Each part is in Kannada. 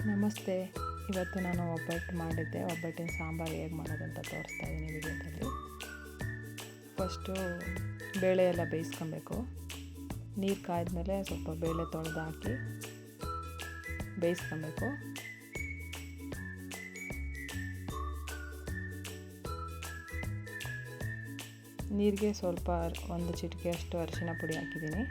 ನಮಸ್ತೆ. ಇವತ್ತು ನಾನು ಒಬ್ಬಟ್ಟು ಮಾಡಿದ್ದೆ. ಒಬ್ಬಟ್ಟಿನ ಸಾಂಬಾರು ಹೇಗೆ ಮಾಡೋದಂತ ತೋರಿಸ್ತಾ ಇದ್ದೀನಿ ವಿಡಿಯೋದಲ್ಲಿ. ಫಸ್ಟು ಬೇಳೆ ಎಲ್ಲ ಬೇಯಿಸ್ಕೊಬೇಕು. ನೀರು ಕಾಯ್ದ್ಮೇಲೆ ಸ್ವಲ್ಪ ಬೇಳೆ ತೊಳೆದು ಹಾಕಿ ಬೇಯಿಸ್ಕೊಬೇಕು. ನೀರಿಗೆ ಸ್ವಲ್ಪ ಒಂದು ಚಿಟಿಕೆಯಷ್ಟು ಅರಿಶಿನ ಪುಡಿ ಹಾಕಿದ್ದೀನಿ.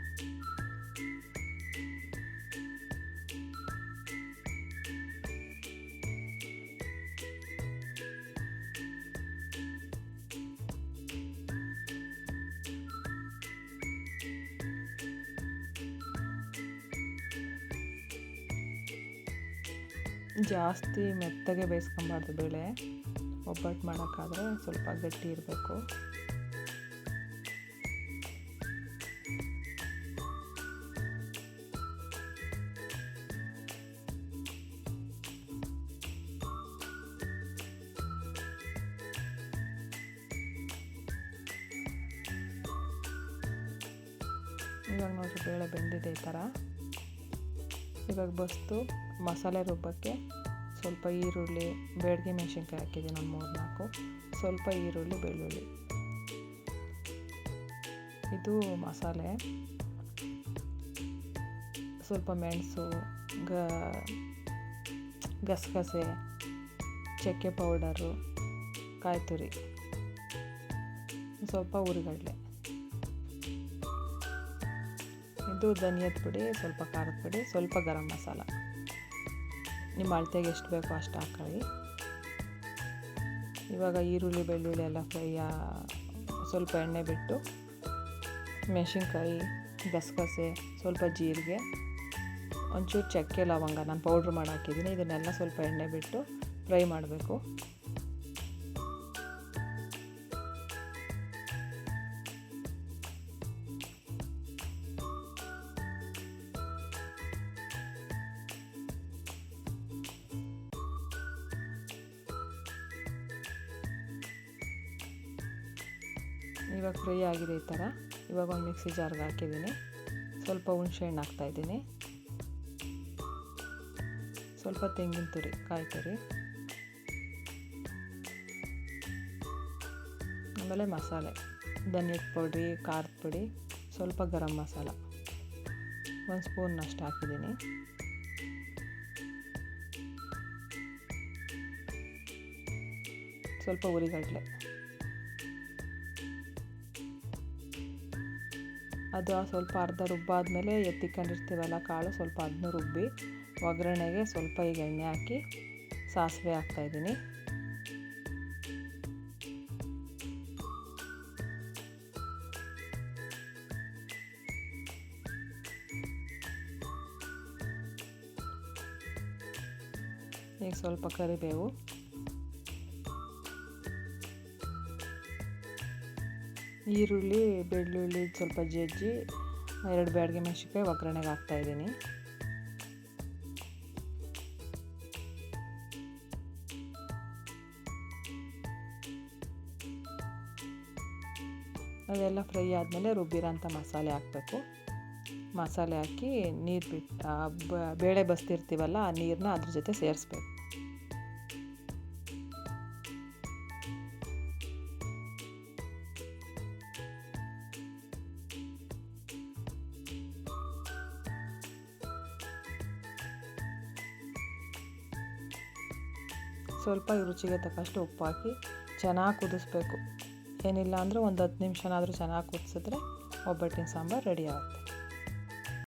ಜಾಸ್ತಿ ಮೆತ್ತಗೆ ಬೇಯಿಸ್ಕೊಬಾರ್ದು ಬೇಳೆ. ಒಬ್ಬಟ್ಟು ಮಾಡೋಕ್ಕಾದರೆ ಸ್ವಲ್ಪ ಗಟ್ಟಿ ಇರಬೇಕು. ಇವಾಗ ನೋಡಿರಿ ಬೇಳೆ ಬೆಂದಿದೆ ಈ ಥರ. ಇವಾಗ ಬಸ್ತು ಮಸಾಲೆ ರುಬ್ಬಕ್ಕೆ ಸ್ವಲ್ಪ ಈರುಳ್ಳಿ, ಬ್ಯಾಡಗಿ ಮೆಣಸಿನ್ಕಾಯಿ ಹಾಕಿದ್ದೀನಿ, ಒಂದು 3-4, ಸ್ವಲ್ಪ ಈರುಳ್ಳಿ, ಬೆಳ್ಳುಳ್ಳಿ. ಇದು ಮಸಾಲೆ. ಸ್ವಲ್ಪ ಮೆಣಸು, ಗಸಗಸೆ, ಚಕ್ಕೆ ಪೌಡರು, ಕಾಯಿ ತುರಿ, ಸ್ವಲ್ಪ ಹುರಿಗಡಲೆ. ಇದು ಧನಿಯದ ಪುಡಿ, ಸ್ವಲ್ಪ ಖಾರದ ಪುಡಿ, ಸ್ವಲ್ಪ ಗರಂ ಮಸಾಲ. ನಿಮ್ಮ ಅಳತೆಗೆ ಎಷ್ಟು ಬೇಕೋ ಅಷ್ಟು ಹಾಕೊಳ್ಳಿ. ಇವಾಗ ಈರುಳ್ಳಿ, ಬೆಳ್ಳುಳ್ಳಿ ಎಲ್ಲ ಸ್ವಲ್ಪ ಎಣ್ಣೆ ಬಿಟ್ಟು ಮೆಣಸಿನ್ಕಾಯಿ, ಗಸಗಸೆ, ಸ್ವಲ್ಪ ಜೀರಿಗೆ, ಒಂಚೂರು ಚಕ್ಕೆ, ಲವಂಗ ನಾನು ಪೌಡ್ರ್ ಮಾಡಿ ಹಾಕಿದ್ದೀನಿ. ಇದನ್ನೆಲ್ಲ ಸ್ವಲ್ಪ ಎಣ್ಣೆ ಬಿಟ್ಟು ಫ್ರೈ ಮಾಡಬೇಕು. ಇವಾಗ ಫ್ರೈ ಆಗಿದೆ ಈ ಥರ. ಇವಾಗ ಒಂದು ಮಿಕ್ಸಿ ಜಾರ್ಗೆ ಹಾಕಿದ್ದೀನಿ. ಸ್ವಲ್ಪ ಹುಣಸೆಹಣ್ಣು ಹಾಕ್ತಾಯಿದ್ದೀನಿ, ಸ್ವಲ್ಪ ತೆಂಗಿನ ತುರಿ, ಕಾಯಿ ತುರಿ, ಆಮೇಲೆ ಮಸಾಲೆ, ಧನಿಯದ ಪುಡಿ, ಖಾರದ ಪುಡಿ, ಸ್ವಲ್ಪ ಗರಂ ಮಸಾಲ, 1 ಸ್ಪೂನ್ನಷ್ಟು ಹಾಕಿದ್ದೀನಿ. ಸ್ವಲ್ಪ ಹುರಿಗಡಲೆ. ಅದು ಸ್ವಲ್ಪ ಅರ್ಧ ರುಬ್ಬಾದ್ಮೇಲೆ ಎತ್ತಿಕೊಂಡಿರ್ತೀವಲ್ಲ ಕಾಳು, ಸ್ವಲ್ಪ ಅದನ್ನು ರುಬ್ಬಿ ಒಗ್ಗರಣೆಗೆ ಸ್ವಲ್ಪ ಈಗ ಎಣ್ಣೆ ಹಾಕಿ ಸಾಸಿವೆ ಹಾಕ್ತಾಯಿದ್ದೀನಿ. ಈಗ ಸ್ವಲ್ಪ ಕರಿಬೇವು, ಈರುಳ್ಳಿ, ಬೆಳ್ಳುಳ್ಳಿ ಸ್ವಲ್ಪ ಜಜ್ಜಿ 2 ಬ್ಯಾಡಗಿ ಮೆಣಸಿನ್ಕಾಯಿ ಒಗ್ಗರಣೆಗೆ ಹಾಕ್ತಾಯಿದ್ದೀನಿ. ಅದೆಲ್ಲ ಫ್ರೈ ಆದಮೇಲೆ ರುಬ್ಬಿರೋಂಥ ಮಸಾಲೆ ಹಾಕಬೇಕು. ಮಸಾಲೆ ಹಾಕಿ ನೀರು ಬಿಟ್ಟು ಬೇಳೆ ಬಸ್ತಿರ್ತೀವಲ್ಲ ಆ ನೀರನ್ನ ಅದ್ರ ಜೊತೆ ಸೇರಿಸ್ಬೇಕು. ಸ್ವಲ್ಪ ರುಚಿಗೆ ತಕ್ಕಷ್ಟು ಉಪ್ಪು ಹಾಕಿ ಚೆನ್ನಾಗಿ ಕುದಿಸ್ಬೇಕು. ಏನಿಲ್ಲ ಅಂದರೆ ಒಂದು 10 ನಿಮಿಷನಾದರೂ ಚೆನ್ನಾಗಿ ಕುದಿಸಿದ್ರೆ ಒಬ್ಬಟ್ಟಿನ ಸಾಂಬಾರು ರೆಡಿ ಆಗುತ್ತೆ.